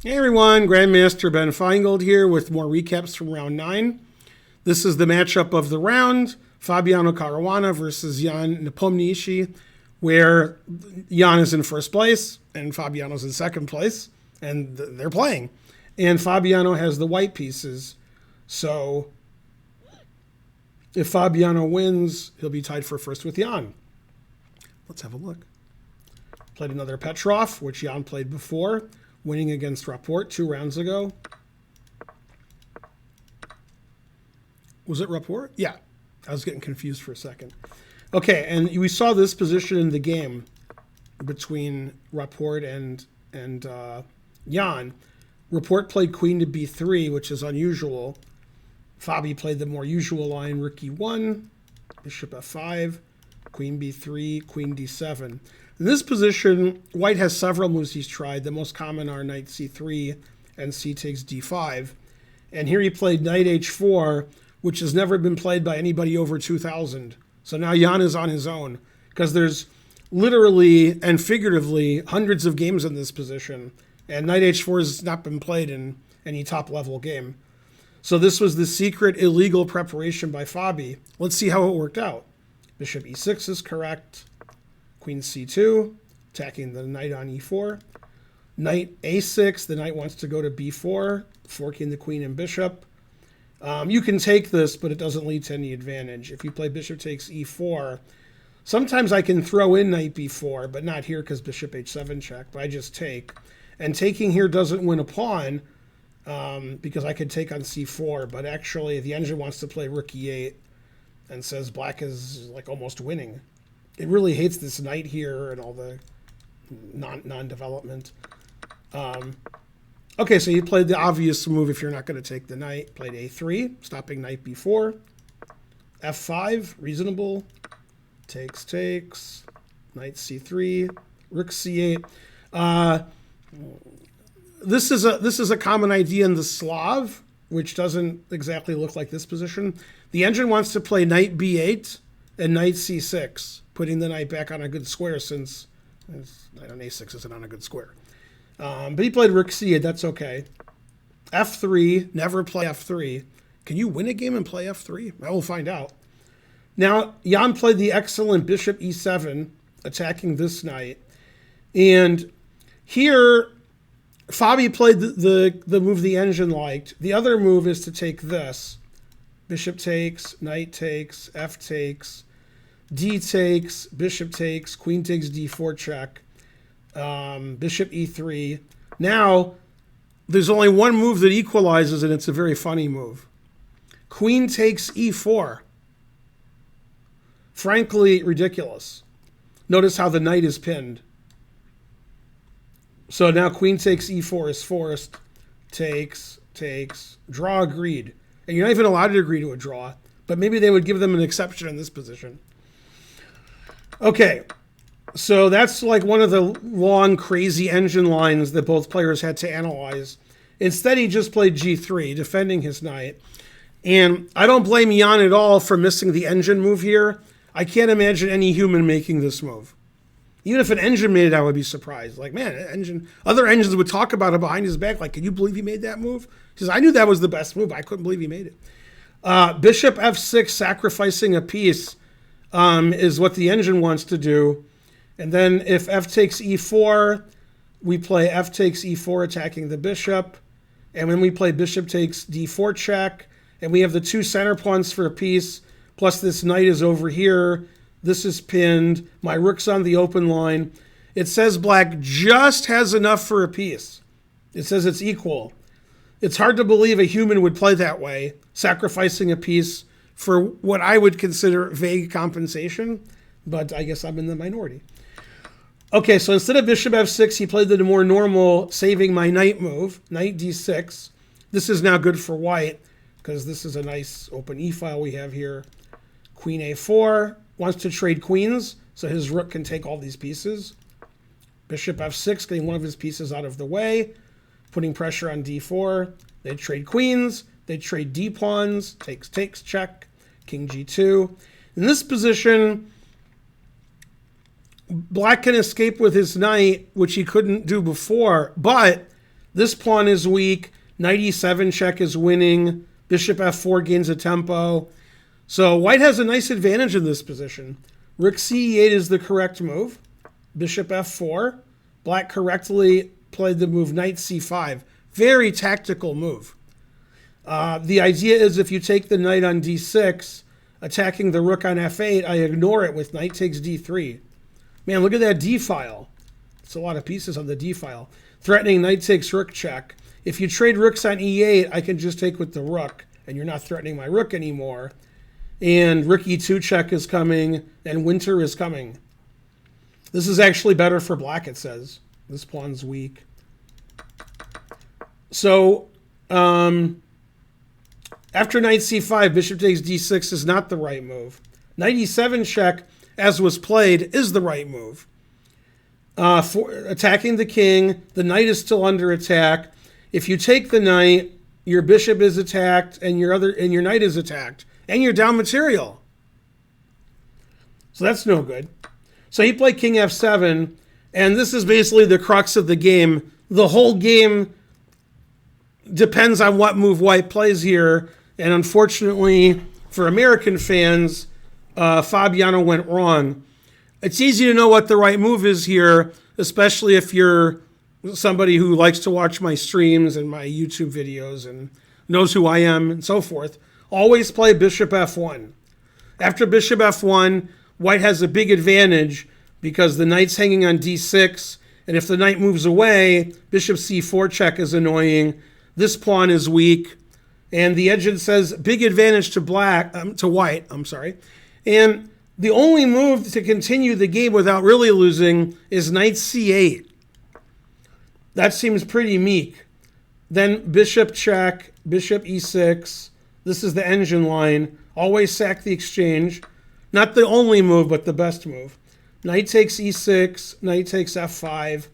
Hey everyone, Grandmaster Ben Feingold here with more recaps from round 9. This is the matchup of the round, Fabiano Caruana versus Jan Nepomniachtchi, where Jan is in first place and Fabiano's in second place, and they're playing. And Fabiano has the white pieces, so if Fabiano wins, he'll be tied for first with Jan. Let's have a look. Played another Petrov, which Jan played before, winning against Rapport 2 rounds ago. Was it Rapport? Yeah. I was getting confused for a second. Okay, and we saw this position in the game between Rapport and Jan. Rapport played queen to b3, which is unusual. Fabi played the more usual line, rook e1, bishop f5, queen b3, queen d7. In this position, white has several moves he's tried. The most common are knight c3 and c takes d5. And here he played knight h4, which has never been played by anybody over 2000. So now Jan is on his own, because there's literally and figuratively hundreds of games in this position, and knight h4 has not been played in any top-level game. So this was the secret illegal preparation by Fabi. Let's see how it worked out. Bishop e6 is correct. Queen c2, attacking the knight on e4. Knight a6, the knight wants to go to b4, forking the queen and bishop. You can take this, but it doesn't lead to any advantage. If you play bishop takes e4, sometimes I can throw in knight b4, but not here because bishop h7 check, but I just take. And taking here doesn't win a pawn because I could take on c4, but actually the engine wants to play rook e8 and says black is like almost winning. It really hates this knight here and all the non-development. Okay, so you played the obvious move if you're not going to take the knight. Played a3, stopping knight b4. f5, reasonable. Takes, knight c3, rook c8. This is a common idea in the Slav, which doesn't exactly look like this position. The engine wants to play knight b8 and knight c6, putting the knight back on a good square since knight on a6 isn't on a good square. But he played rook c8, that's okay. f3, never play f3. Can you win a game and play f3? Well, we'll find out. Now, Jan played the excellent bishop e7, attacking this knight. And here, Fabi played the move the engine liked. The other move is to take this. Bishop takes, knight takes, f takes, d takes, bishop takes, queen takes d4 check, bishop e3. Now, there's only one move that equalizes, and it's a very funny move. Queen takes e4. Frankly, ridiculous. Notice how the knight is pinned. So now queen takes e4 is forced. Takes, draw agreed. And you're not even allowed to agree to a draw, but maybe they would give them an exception in this position. Okay, so that's like one of the long, crazy engine lines that both players had to analyze. Instead, he just played g3, defending his knight. And I don't blame Jan at all for missing the engine move here. I can't imagine any human making this move. Even if an engine made it, I would be surprised. Like, man, other engines would talk about it behind his back. Like, can you believe he made that move? He says, I knew that was the best move. I couldn't believe he made it. Bishop f6, sacrificing a piece, is what the engine wants to do. And then if f takes e4, we play f takes e4, attacking the bishop. And when we play bishop takes d4 check, and we have the two center pawns for a piece, plus this knight is over here. This is pinned. My rook's on the open line. It says black just has enough for a piece. It says it's equal. It's hard to believe a human would play that way, sacrificing a piece for what I would consider vague compensation, but I guess I'm in the minority. Okay, so instead of bishop f6, he played the more normal saving my knight move, knight d6. This is now good for white, because this is a nice open e-file we have here. Queen a4. Wants to trade queens, so his rook can take all these pieces. Bishop f6, getting one of his pieces out of the way, putting pressure on d4. They trade queens. They trade d-pawns. Takes, check. King g2. In this position, black can escape with his knight, which he couldn't do before, but This pawn is weak. Knight e7 check is winning. Bishop f4 gains a tempo. So white has a nice advantage in this position. Rook c8 is the correct move. Bishop f4. Black correctly played the move knight c5. Very tactical move. The idea is if you take the knight on d6, attacking the rook on f8, I ignore it with knight takes d3. Man, look at that d file. It's a lot of pieces on the d file. Threatening knight takes rook check. If you trade rooks on e8, I can just take with the rook, and you're not threatening my rook anymore. And rook e2 check is coming, and winter is coming. This is actually better for black, it says. This pawn's weak. So, after knight c5, bishop takes d6 is not the right move. Knight e7 check, as was played, is the right move. For attacking the king, the knight is still under attack. If you take the knight, your bishop is attacked, and your knight is attacked, and you're down material. So that's no good. So he played king f7, and this is basically the crux of the game. The whole game depends on what move white plays here, and unfortunately for American fans, Fabiano went wrong. It's easy to know what the right move is here, especially if you're somebody who likes to watch my streams and my YouTube videos and knows who I am and so forth. Always play bishop f1. After bishop f1, white has a big advantage because the knight's hanging on d6, and if the knight moves away, bishop c4 check is annoying. This pawn is weak, and the edge says big advantage to white. And the only move to continue the game without really losing is knight c8. That seems pretty meek. Then bishop check, bishop e6. This is the engine line. Always sack the exchange. Not the only move, but the best move. Knight takes e6, knight takes f5,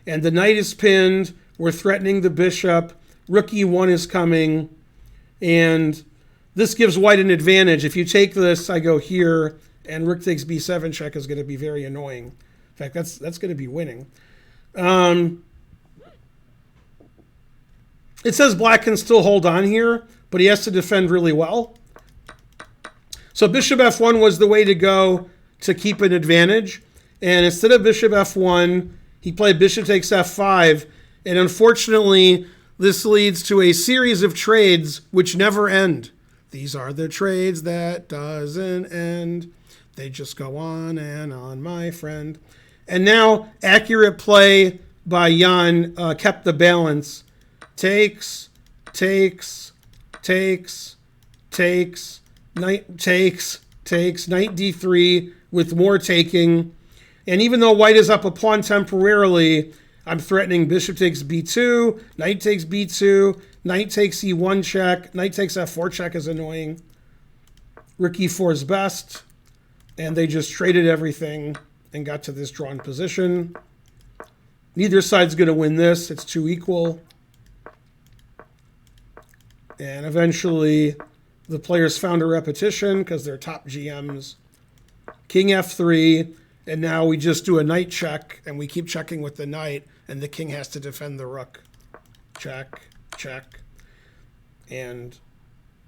and the knight is pinned. We're threatening the bishop. Rook e1 is coming, and this gives white an advantage. If you take this, I go here, and rook takes b7 check is going to be very annoying. In fact, that's going to be winning. It says black can still hold on here, but he has to defend really well. So bishop f1 was the way to go to keep an advantage. And instead of bishop f1, he played bishop takes f5. And unfortunately, this leads to a series of trades which never end. These are the trades that doesn't end. They just go on and on, my friend. And now, accurate play by Jan kept the balance. Takes, takes, takes, takes, knight takes, takes, knight d3 with more taking. And even though white is up a pawn temporarily, I'm threatening bishop takes b2, knight takes b2, knight takes e1 check, knight takes f4 check is annoying. Rook e4 is best. And they just traded everything and got to this drawn position. Neither side's going to win this. It's too equal. And eventually, the players found a repetition because they're top GMs. King f3, and now we just do a knight check, and we keep checking with the knight, and the king has to defend the rook. Check, check. And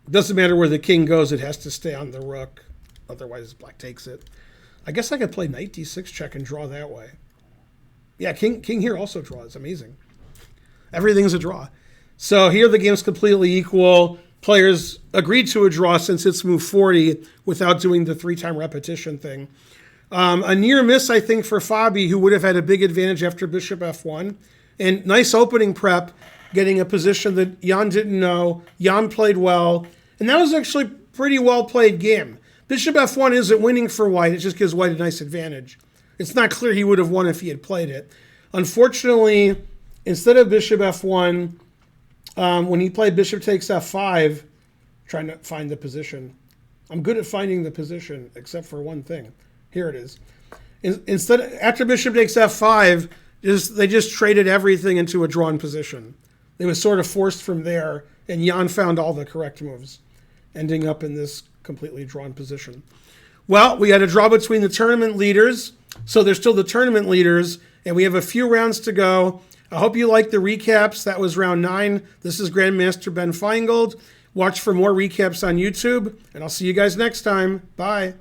it doesn't matter where the king goes, it has to stay on the rook. Otherwise, black takes it. I guess I could play knight d6 check and draw that way. Yeah, king here also draws. Amazing. Everything's a draw. So here the game's completely equal. Players agreed to a draw since it's move 40 without doing the 3-time repetition thing. A near miss, I think, for Fabi, who would have had a big advantage after bishop f1. And nice opening prep, getting a position that Jan didn't know. Jan played well. And that was actually a pretty well-played game. Bishop f1 isn't winning for white. It just gives white a nice advantage. It's not clear he would have won if he had played it. Unfortunately, instead of bishop f1, when he played bishop takes f5, trying to find the position. I'm good at finding the position, except for one thing. Here it is. After bishop takes f5, they just traded everything into a drawn position. It was sort of forced from there, and Jan found all the correct moves, ending up in this completely drawn position. Well, we had a draw between the tournament leaders, so they're still the tournament leaders, and we have a few rounds to go. I hope you liked the recaps. That was round 9. This is Grandmaster Ben Feingold. Watch for more recaps on YouTube, and I'll see you guys next time. Bye.